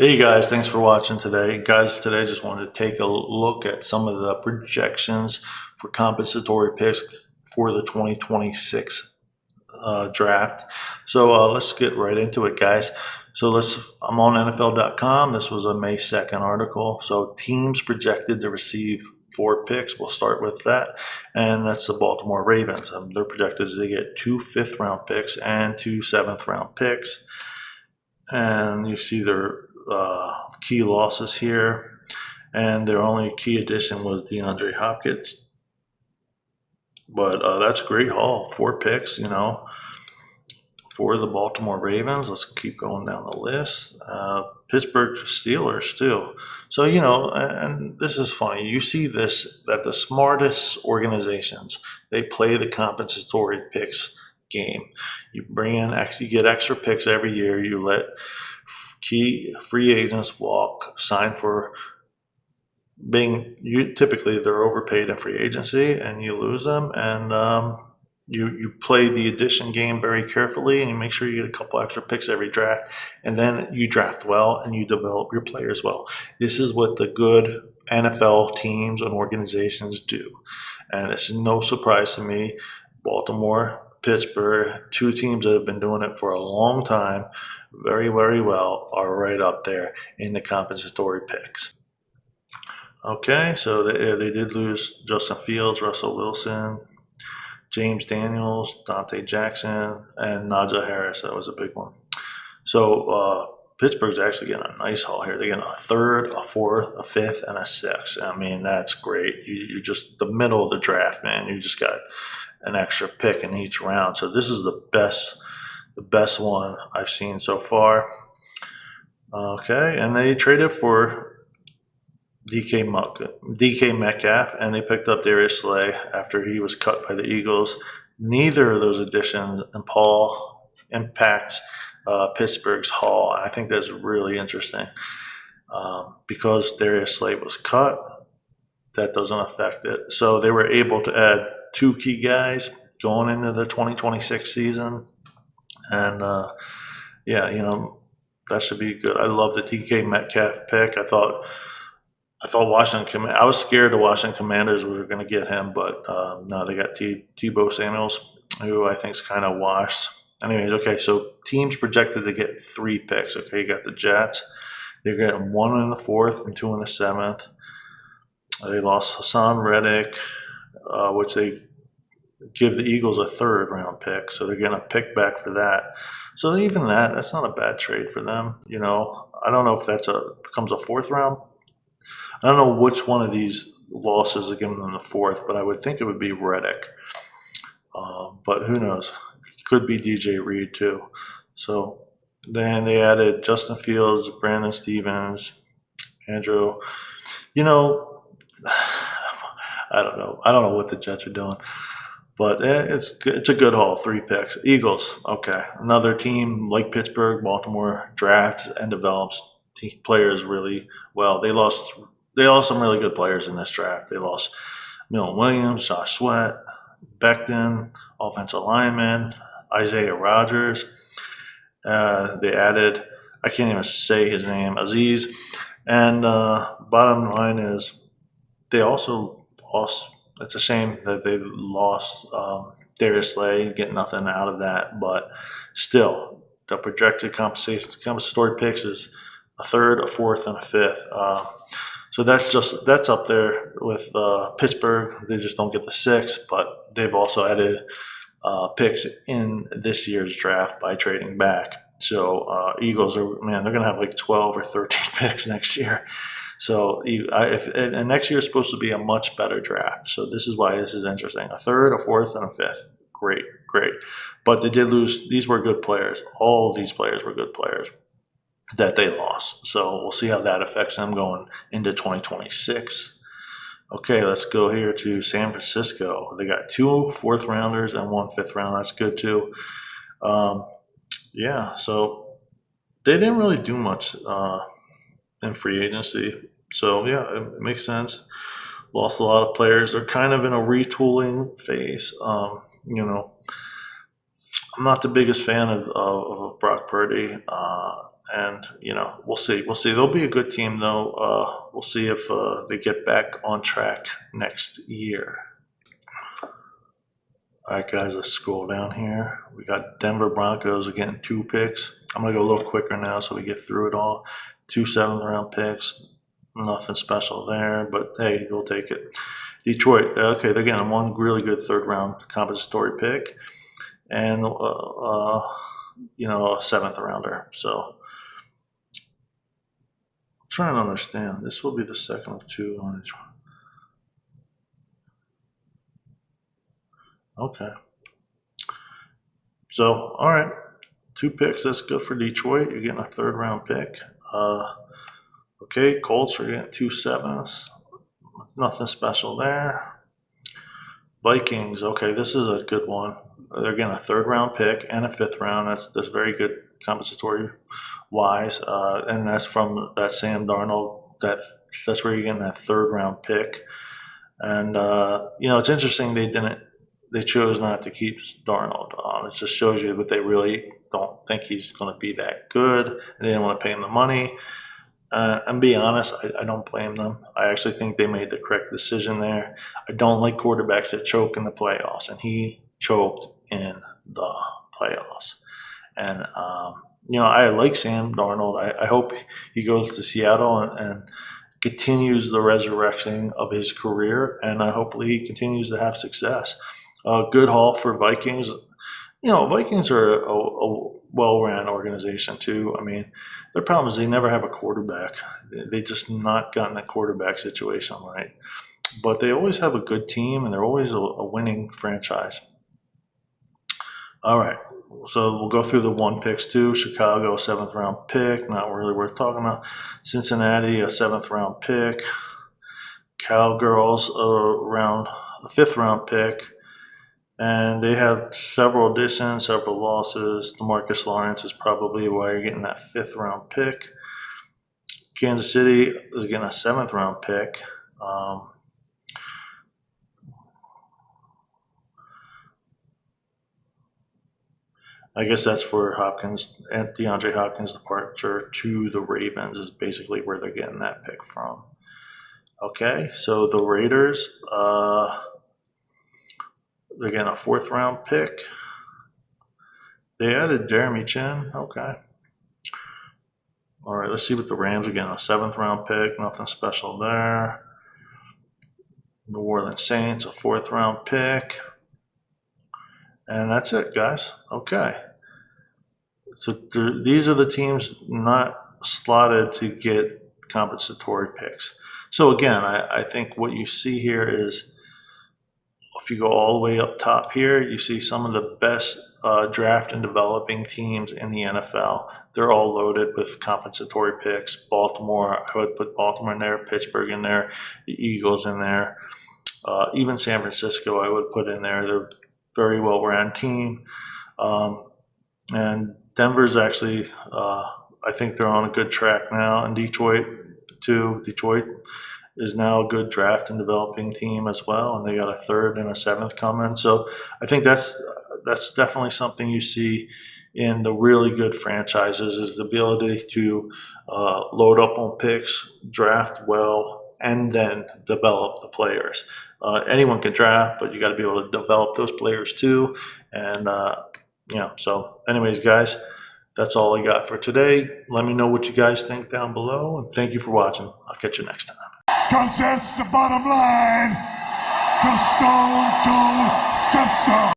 Hey guys, thanks for watching today. Guys, today I just wanted to take a look at some of the projections for compensatory picks for the 2026 draft. So let's get right into it, guys. I'm on NFL.com. This was a May 2nd article. So teams projected to receive 4 picks. We'll start with that. And that's the Baltimore Ravens. They're projected to get 2 5th-round picks and 2 7th-round picks. And you see their key losses here, and their only key addition was DeAndre Hopkins. But that's a great haul. 4 picks, for the Baltimore Ravens. Let's keep going down the list. Pittsburgh Steelers too. So and this is funny. You see this that the smartest organizations, they play the compensatory picks game. You bring in you get extra picks every year. You let key free agents walk, sign for typically they're overpaid in free agency, and you lose them, and you play the addition game very carefully, and you make sure you get a couple extra picks every draft, and then you draft well and you develop your players well. This is what the good NFL teams and organizations do, and it's no surprise to me. Baltimore, Pittsburgh, 2 teams that have been doing it for a long time, very, very well, are right up there in the compensatory picks. Okay, so they did lose Justin Fields, Russell Wilson, James Daniels, Dante Jackson, and Najee Harris. That was a big one. So Pittsburgh's actually getting a nice haul here. They're getting a 3rd, a 4th, a 5th, and a 6th. I mean, that's great. You just the middle of the draft, man. You just got an extra pick in each round. So this is the best one I've seen so far. Okay, and they traded for DK Metcalf, and they picked up Darius Slay after he was cut by the Eagles. Neither of those additions impacts Pittsburgh's haul. And I think that's really interesting because Darius Slay was cut. That doesn't affect it. So they were able to add 2 key guys going into the 2026 season, and that should be good. I love the DK Metcalf pick. I thought I was scared the Washington Commanders were going to get him, but no, they got Tebow Samuels, who I think is kind of washed. Anyways, okay, so teams projected to get 3 picks. Okay, you got the Jets. They're getting 1 in the 4th and 2 in the 7th. They lost Hassan Reddick, which they give the Eagles a 3rd-round pick, so they're getting a pick back for that. So even that's not a bad trade for them. I don't know if becomes a 4th round. I don't know which one of these losses are giving them the 4th, but I would think it would be Reddick. But who knows? It could be DJ Reed too. So then they added Justin Fields, Brandon Stevens, Andrew. I don't know. I don't know what the Jets are doing. But it's a good haul, 3 picks. Eagles, okay. Another team like Pittsburgh, Baltimore drafts and develops players really well. They lost some really good players in this draft. They lost Milton Williams, Josh Sweat, Becton, offensive lineman, Isaiah Rodgers. They added, I can't even say his name, Aziz. And bottom line is they also lost. It's a shame that they lost Darius Slay, get nothing out of that. But still, the projected compensatory picks is a 3rd, a 4th, and a 5th. So that's up there with Pittsburgh. They just don't get the 6th, but they've also added picks in this year's draft by trading back. So Eagles they're going to have like 12 or 13 picks next year. So and next year is supposed to be a much better draft. So this is why this is interesting. A 3rd, a 4th, and a 5th. Great. But they did lose. These were good players. All these players were good players that they lost. So we'll see how that affects them going into 2026. Okay, let's go here to San Francisco. They got 2 4th-rounders and 1 5th-round. That's good too. So they didn't really do much in free agency. So yeah, it makes sense. Lost a lot of players. They're kind of in a retooling phase. I'm not the biggest fan of Brock Purdy. And, we'll see. We'll see. They'll be a good team, though. We'll see if they get back on track next year. All right, guys, let's scroll down here. We got Denver Broncos again, 2 picks. I'm going to go a little quicker now so we get through it all. 2 7th-round picks. Nothing special there, but hey, we'll take it. Detroit, okay, they're getting 1 really good 3rd-round compensatory pick and, a 7th-rounder. So, I'm trying to understand. This will be the second of 2 on each one. Okay. So, all right. 2 picks. That's good for Detroit. You're getting a 3rd-round pick. Okay, Colts are getting 2 7s. Nothing special there. Vikings. Okay, this is a good one. They're getting a 3rd-round pick and a 5th round. That's very good compensatory wise. And that's from that Sam Darnold. That's where you're getting that 3rd-round pick. And it's interesting they chose not to keep Darnold. It just shows you that they really don't think he's going to be that good. They didn't want to pay him the money. And be honest, I don't blame them. I actually think they made the correct decision there. I don't like quarterbacks that choke in the playoffs, and he choked in the playoffs. And, I like Sam Darnold. I hope he goes to Seattle and continues the resurrection of his career, and hopefully he continues to have success. Good haul for Vikings. Vikings are a well-ran organization too. I mean, their problem is they never have a quarterback. They just not gotten that quarterback situation right. But they always have a good team, and they're always a winning franchise. All right, so we'll go through the 1 picks too. Chicago, 7th-round pick, not really worth talking about. Cincinnati, a 7th-round pick. Cowgirls, around a 5th-round pick. And they have several additions, several losses. DeMarcus Lawrence is probably why you're getting that 5th-round pick. Kansas City is getting a 7th-round pick. I guess that's for Hopkins and DeAndre Hopkins' departure to the Ravens is basically where they're getting that pick from. Okay, so the Raiders, they're getting a 4th-round pick. They added Jeremy Chin. Okay. All right, let's see what the Rams are getting. A 7th-round pick. Nothing special there. New Orleans Saints, a 4th-round pick. And that's it, guys. Okay. So these are the teams not slotted to get compensatory picks. So again, I think what you see here is if you go all the way up top here, you see some of the best draft and developing teams in the NFL. They're all loaded with compensatory picks. Baltimore, I would put Baltimore in there, Pittsburgh in there, the Eagles in there. Even San Francisco I would put in there. They're a very well-run team. And Denver's actually, I think they're on a good track now. And Detroit, too. Detroit is now a good draft and developing team as well. And they got a 3rd and a 7th coming. So I think that's definitely something you see in the really good franchises is the ability to load up on picks, draft well, and then develop the players. Anyone can draft, but you got to be able to develop those players too. And, so anyways, guys, that's all I got for today. Let me know what you guys think down below. And thank you for watching. I'll catch you next time. 'Cause that's the bottom line. 'Cause Stone Cold said so.